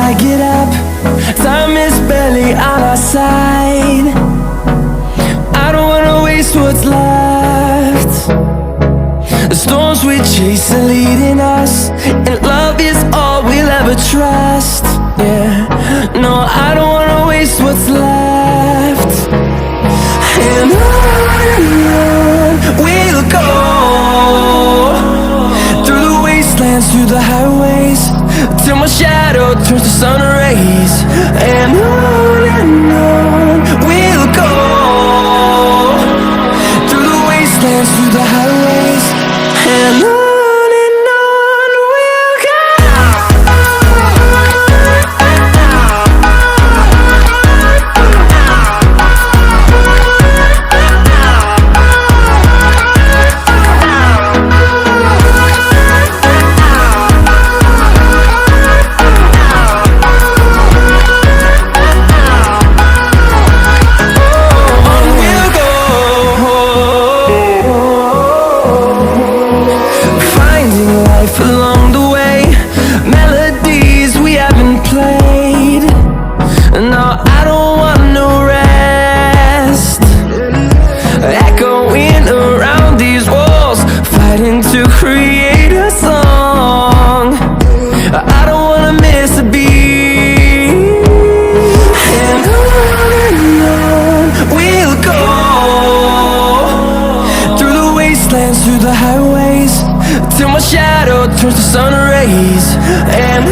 I get up, time is barely on our side. I don't wanna waste what's left. The storms we chase are leading us, and love is all we'll ever trust. Yeah, no, I don't wanna waste what's left. And on we'll go, through the wastelands, through the highways, till my shadow turns to sun rays. And on we'll go, through the wastelands, through the highways, and on we'll go. Along the way, melodies we haven't played. No, I don't want no rest. Echoing around these walls, fighting to create a song. I don't wanna miss a beat. And on we'll go, through the wastelands, through the highways, till my shadow turns to sun rays. And